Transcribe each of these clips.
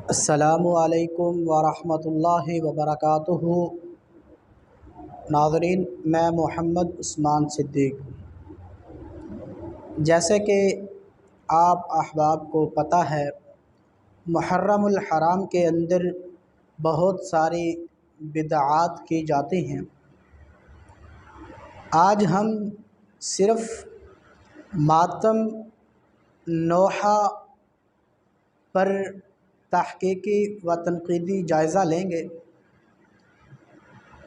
السلام علیکم ورحمۃ اللہ وبرکاتہ۔ ناظرین، میں محمد عثمان صدیق۔ جیسے کہ آپ احباب کو پتہ ہے، محرم الحرام کے اندر بہت ساری بدعات کی جاتی ہیں۔ آج ہم صرف ماتم نوحہ پر تحقیقی و تنقیدی جائزہ لیں گے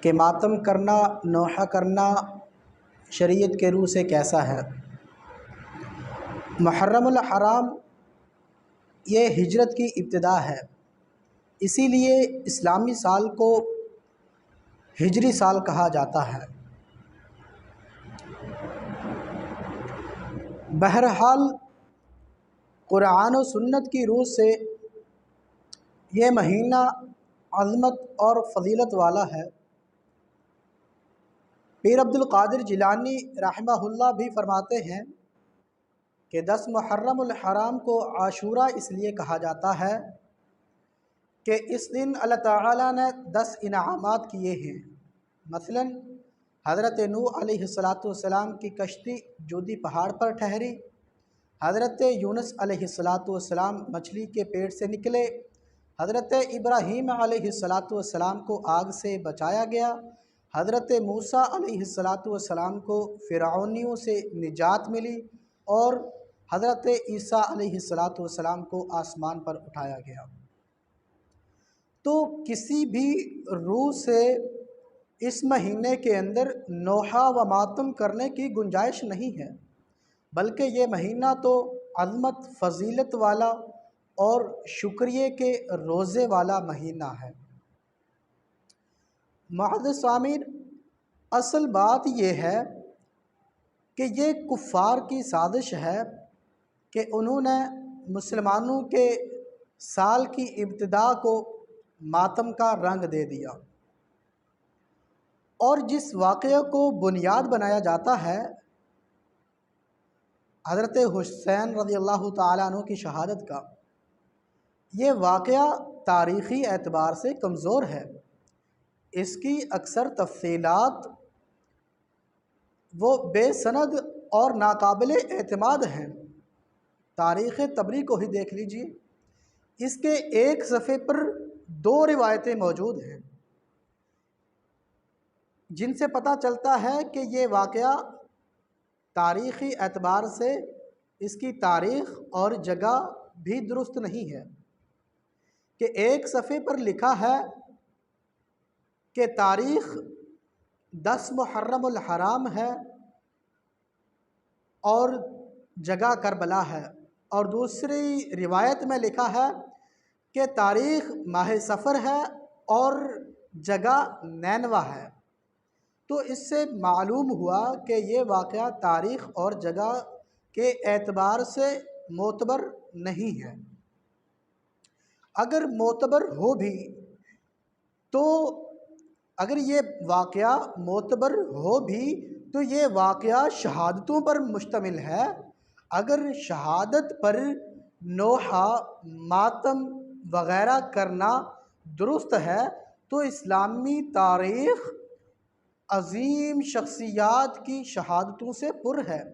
کہ ماتم کرنا، نوحہ کرنا شریعت کے روح سے کیسا ہے۔ محرم الحرام یہ ہجرت کی ابتدا ہے، اسی لیے اسلامی سال کو ہجری سال کہا جاتا ہے۔ بہرحال قرآن و سنت کی روح سے یہ مہینہ عظمت اور فضیلت والا ہے۔ پیر عبد القادر جیلانی رحمہ اللہ بھی فرماتے ہیں کہ 10 محرم الحرام کو عاشورہ اس لیے کہا جاتا ہے کہ اس دن اللہ تعالیٰ نے 10 انعامات کیے ہیں۔ مثلا حضرت نوح علیہ السلام کی کشتی جودی پہاڑ پر ٹھہری، حضرت یونس علیہ السلام مچھلی کے پیٹ سے نکلے، حضرت ابراہیم علیہ السلام کو آگ سے بچایا گیا، حضرت موسیٰ علیہ السلام کو فرعونیوں سے نجات ملی، اور حضرت عیسیٰ علیہ السلام کو آسمان پر اٹھایا گیا۔ تو کسی بھی روح سے اس مہینے کے اندر نوحہ و ماتم کرنے کی گنجائش نہیں ہے، بلکہ یہ مہینہ تو عظمت، فضیلت والا اور شکریہ کے روزے والا مہینہ ہے۔ معزز سامعین، اصل بات یہ ہے کہ یہ کفار کی سازش ہے کہ انہوں نے مسلمانوں کے سال کی ابتدا کو ماتم کا رنگ دے دیا، اور جس واقعے کو بنیاد بنایا جاتا ہے حضرت حسین رضی اللہ تعالیٰ عنہ کی شہادت کا، یہ واقعہ تاریخی اعتبار سے کمزور ہے۔ اس کی اکثر تفصیلات وہ بے سند اور ناقابل اعتماد ہیں۔ تاریخ طبری کو ہی دیکھ لیجئے، اس کے ایک صفحے پر 2 روایتیں موجود ہیں، جن سے پتہ چلتا ہے کہ یہ واقعہ تاریخی اعتبار سے اس کی تاریخ اور جگہ بھی درست نہیں ہے۔ کہ ایک صفحے پر لکھا ہے کہ تاریخ 10 محرم الحرام ہے اور جگہ کربلا ہے، اور دوسری روایت میں لکھا ہے کہ تاریخ ماہ صفر ہے اور جگہ نینوا ہے۔ تو اس سے معلوم ہوا کہ یہ واقعہ تاریخ اور جگہ کے اعتبار سے معتبر نہیں ہے۔ اگر معتبر ہو بھی تو اگر یہ واقعہ معتبر ہو بھی تو یہ واقعہ شہادتوں پر مشتمل ہے۔ اگر شہادت پر نوحہ، ماتم وغیرہ کرنا درست ہے تو اسلامی تاریخ عظیم شخصیات کی شہادتوں سے پر ہے،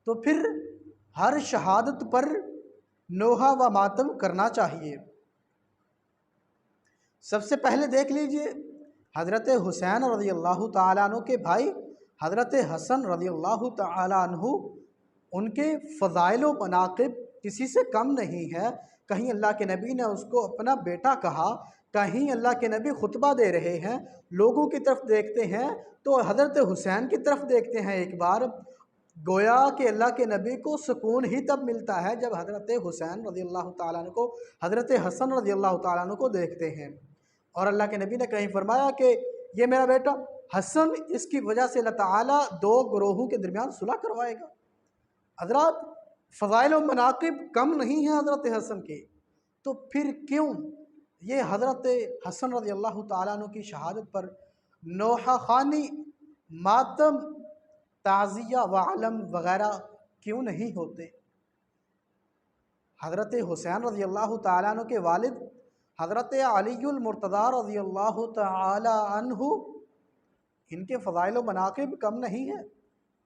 تو پھر ہر شہادت پر نوحہ و ماتم کرنا چاہیے۔ سب سے پہلے دیکھ لیجئے حضرت حسین رضی اللہ تعالیٰ عنہ کے بھائی حضرت حسن رضی اللہ تعالیٰ عنہ، ان کے فضائل و مناقب کسی سے کم نہیں ہے۔ کہیں اللہ کے نبی نے اس کو اپنا بیٹا کہا، کہیں اللہ کے نبی خطبہ دے رہے ہیں، لوگوں کی طرف دیکھتے ہیں تو حضرت حسین کی طرف دیکھتے ہیں ایک بار، گویا کہ اللہ کے نبی کو سکون ہی تب ملتا ہے جب حضرت حسین رضی اللہ تعالیٰ عنہ کو حضرت حسن رضی اللہ تعالیٰ عنہ کو دیکھتے ہیں۔ اور اللہ کے نبی نے کہیں فرمایا کہ یہ میرا بیٹا حسن، اس کی وجہ سے اللہ تعالیٰ 2 گروہوں کے درمیان صلح کروائے گا۔ حضرات، فضائل و مناقب کم نہیں ہیں حضرت حسن کے، تو پھر کیوں یہ حضرت حسن رضی اللہ تعالیٰ عنہ کی شہادت پر نوحہ خوانی، ماتم، تعزیہ و علم وغیرہ کیوں نہیں ہوتے؟ حضرت حسین رضی اللہ تعالیٰ عنہ کے والد حضرت علی المرتضیٰ رضی اللہ تعالیٰ عنہ، ان کے فضائل و مناقب کم نہیں ہیں۔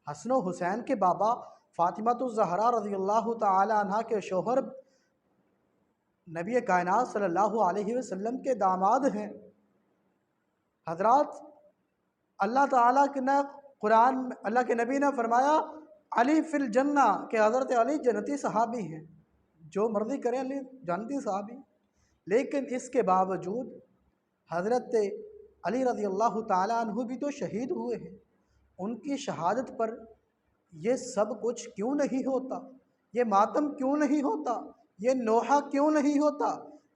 حسن و حسین کے بابا فاطمۃ الزہرا رضی اللہ تعالیٰ عنہ کے شوہر نبی کائنات صلی اللہ علیہ وسلم کے داماد ہیں۔ حضرات، اللہ تعالیٰ کے قرآن اللہ کے نبی نے فرمایا علی فی الجنہ، کہ حضرت علی جنتی صحابی ہیں، جو مرضی کریں علی جنتی صحابی۔ لیکن اس کے باوجود حضرت علی رضی اللہ تعالیٰ عنہ بھی تو شہید ہوئے ہیں۔ ان کی شہادت پر یہ سب کچھ کیوں نہیں ہوتا؟ یہ ماتم کیوں نہیں ہوتا؟ یہ نوحہ کیوں نہیں ہوتا؟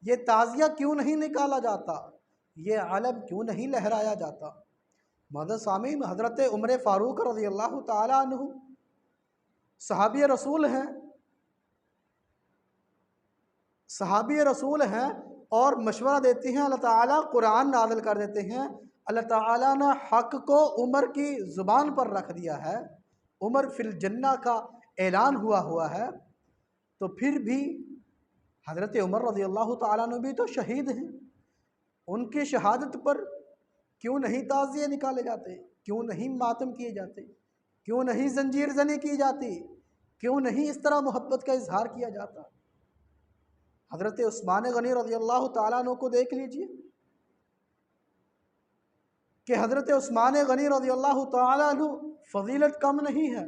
یہ تعزیہ کیوں نہیں نکالا جاتا؟ یہ علم کیوں نہیں لہرایا جاتا؟ معزز سامعین، حضرت عمر فاروق رضی اللہ تعالیٰ عنہ صحابی رسول ہیں، اور مشورہ دیتے ہیں، اللہ تعالیٰ قرآن نازل کر دیتے ہیں۔ اللہ تعالیٰ نے حق کو عمر کی زبان پر رکھ دیا ہے، عمر فی الجنہ کا اعلان ہوا ہے، تو پھر بھی حضرت عمر رضی اللہ تعالیٰ عنہ بھی تو شہید ہیں۔ ان کی شہادت پر کیوں نہیں تعزیے نکالے جاتے؟ کیوں نہیں ماتم کیے جاتے؟ کیوں نہیں زنجیر زنی کی جاتی؟ کیوں نہیں اس طرح محبت کا اظہار کیا جاتا؟ حضرت عثمان غنی رضی اللہ تعالیٰ عنہ کو دیکھ لیجئے کہ حضرت عثمان غنی رضی اللہ تعالیٰ عنہ فضیلت کم نہیں ہے،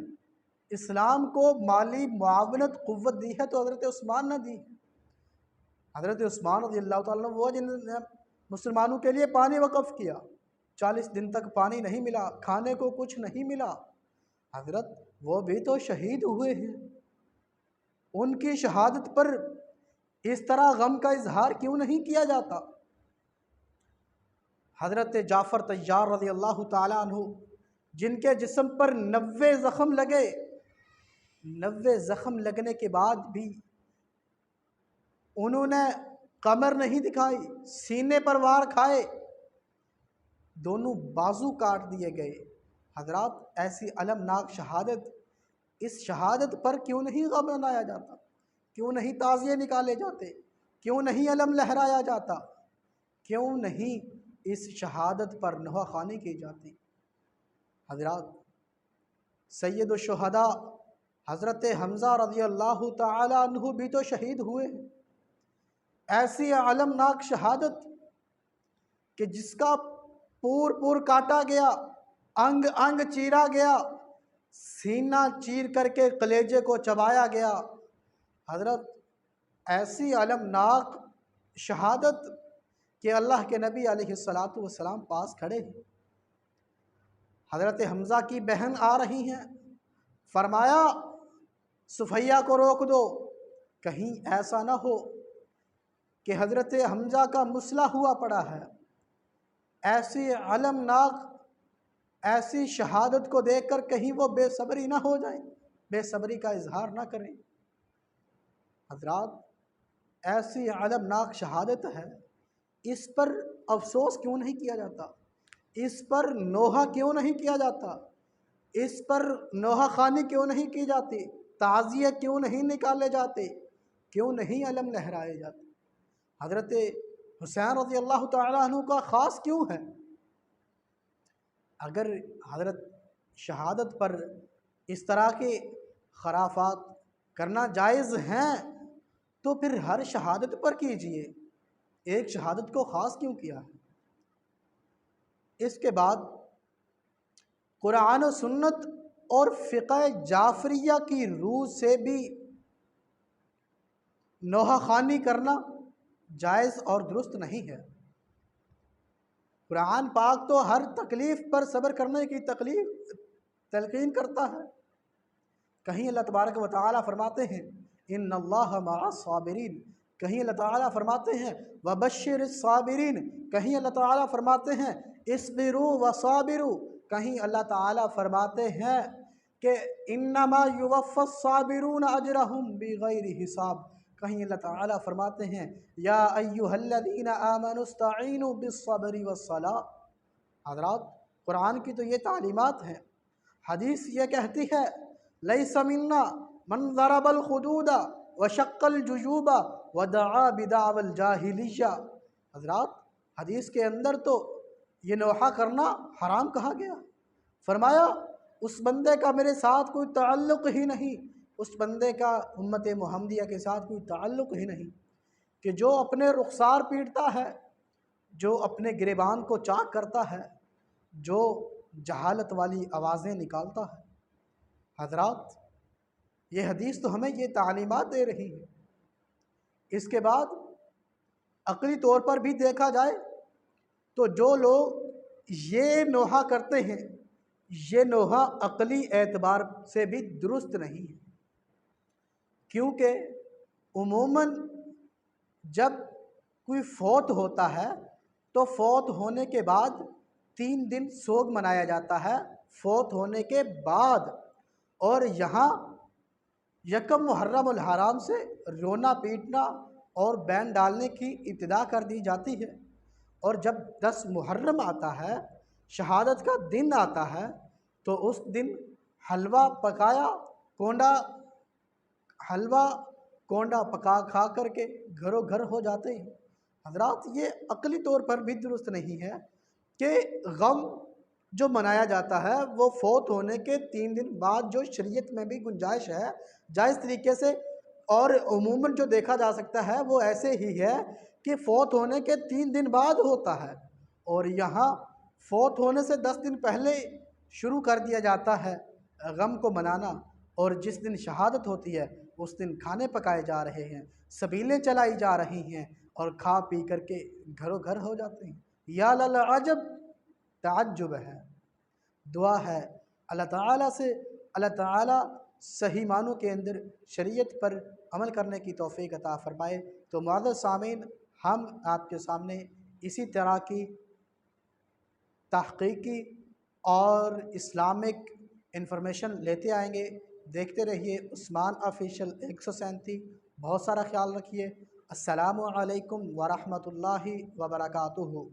اسلام کو مالی معاونت قوت دی ہے تو حضرت عثمان نے دی۔ حضرت عثمان رضی اللہ تعالیٰ عنہ وہ جن نے مسلمانوں کے لیے پانی وقف کیا، 40 دن تک پانی نہیں ملا، کھانے کو کچھ نہیں ملا، حضرت وہ بھی تو شہید ہوئے ہیں۔ ان کی شہادت پر اس طرح غم کا اظہار کیوں نہیں کیا جاتا؟ حضرت جعفر طیار رضی اللہ تعالیٰ عنہ، جن کے جسم پر 90 زخم لگے، 90 زخم لگنے کے بعد بھی انہوں نے کمر نہیں دکھائی، سینے پر وار کھائے، دونوں بازو کاٹ دیے گئے۔ حضرات، ایسی المناک شہادت، اس شہادت پر کیوں نہیں غم منایا جاتا؟ کیوں نہیں تعزیے نکالے جاتے؟ کیوں نہیں علم لہرایا جاتا؟ کیوں نہیں اس شہادت پر نوحہ خوانی کی جاتی؟ حضرات، سید الشہداء حضرت حمزہ رضی اللہ تعالی عنہ بھی تو شہید ہوئے ہیں۔ ایسی علمناک شہادت کہ جس کا پور کاٹا گیا، انگ انگ چیرا گیا، سینہ چیر کر کے کلیجے کو چبایا گیا۔ حضرت، ایسی علمناک شہادت کہ اللہ کے نبی علیہ الصلاۃ والسلام پاس کھڑے ہیں، حضرت حمزہ کی بہن آ رہی ہیں، فرمایا صفیہ کو روک دو، کہیں ایسا نہ ہو کہ حضرت حمزہ کا مسئلہ ہوا پڑا ہے۔ ایسی علمناک، ایسی شہادت کو دیکھ کر کہیں وہ بے صبری نہ ہو جائیں، بے صبری کا اظہار نہ کریں۔ حضرات، ایسی علمناک شہادت ہے، اس پر افسوس کیوں نہیں کیا جاتا؟ اس پر نوحہ کیوں نہیں کیا جاتا؟ اس پر نوحہ خوانی کیوں نہیں کی جاتی؟ تعزیے کیوں نہیں نکالے جاتے؟ کیوں نہیں علم لہرائے جاتے؟ حضرت حسین رضی اللہ تعالیٰ عنہ کا خاص کیوں ہے؟ اگر حضرت شہادت پر اس طرح کے خرافات کرنا جائز ہیں تو پھر ہر شہادت پر کیجئے، ایک شہادت کو خاص کیوں کیا ہے؟ اس کے بعد قرآن و سنت اور فقہ جعفریہ کی روح سے بھی نوحہ خوانی کرنا جائز اور درست نہیں ہے۔ قرآن پاک تو ہر تکلیف پر صبر کرنے کی تلقین کرتا ہے۔ کہیں اللہ تبارک و تعالیٰ فرماتے ہیں ان اللہ مع الصابرین، کہیں اللہ تعالیٰ فرماتے ہیں وبشر الصابرین، کہیں اللہ تعالیٰ فرماتے ہیں اصبروا وصابروا، کہیں اللہ تعالیٰ فرماتے ہیں کہ انما یوفی الصابرون اجرہم بغیر حساب، کہیں اللہ تعالیٰ فرماتے ہیں یا ایھا الذین آمنوا استعینوا بالصبر والصلاۃ۔ حضرات، قرآن کی تو یہ تعلیمات ہیں۔ حدیث یہ کہتی ہے لیس منا من ضرب الخدود وشق الجیوب ودعا بدعوى الجاہلیہ۔ حضرات حدیث کے اندر تو یہ نوحہ کرنا حرام کہا گیا، فرمایا اس بندے کا میرے ساتھ کوئی تعلق ہی نہیں، اس بندے کا امت محمدیہ کے ساتھ کوئی تعلق ہی نہیں کہ جو اپنے رخسار پیٹتا ہے، جو اپنے گریبان کو چاک کرتا ہے، جو جہالت والی آوازیں نکالتا ہے۔ حضرات یہ حدیث تو ہمیں یہ تعلیمات دے رہی ہے۔ اس کے بعد عقلی طور پر بھی دیکھا جائے تو جو لوگ یہ نوحہ کرتے ہیں، یہ نوحہ عقلی اعتبار سے بھی درست نہیں ہے، کیونکہ عموماً جب کوئی فوت ہوتا ہے تو فوت ہونے کے بعد 3 دن سوگ منایا جاتا ہے فوت ہونے کے بعد، اور یہاں یکم محرم الحرام سے رونا پیٹنا اور بین ڈالنے کی ابتدا کر دی جاتی ہے، اور جب 10 محرم آتا ہے، شہادت کا دن آتا ہے، تو اس دن حلوہ پکایا کونڈا پکا کھا کر کے گھروں گھر ہو جاتے ہیں۔ حضرات یہ عقلی طور پر بھی درست نہیں ہے کہ غم جو منایا جاتا ہے وہ فوت ہونے کے 3 دن بعد، جو شریعت میں بھی گنجائش ہے جائز طریقے سے، اور عموماً جو دیکھا جا سکتا ہے وہ ایسے ہی ہے کہ فوت ہونے کے 3 دن بعد ہوتا ہے، اور یہاں فوت ہونے سے 10 دن پہلے شروع کر دیا جاتا ہے غم کو منانا، اور جس دن شہادت ہوتی ہے اس دن کھانے پکائے جا رہے ہیں، سبیلیں چلائی جا رہی ہیں، اور کھا پی کر کے گھروں گھر ہو جاتے ہیں۔ یا للعجب، تعجب ہے۔ دعا ہے اللہ تعالیٰ سے، اللہ تعالیٰ صحیح معنوں کے اندر شریعت پر عمل کرنے کی توفیق عطا فرمائے۔ تو معزز سامعین، ہم آپ کے سامنے اسی طرح کی تحقیقی اور اسلامک انفارمیشن لیتے آئیں گے۔ دیکھتے رہیے عثمان آفیشیل 137۔ بہت سارا خیال رکھیے۔ السلام علیکم ورحمۃ اللہ وبرکاتہ۔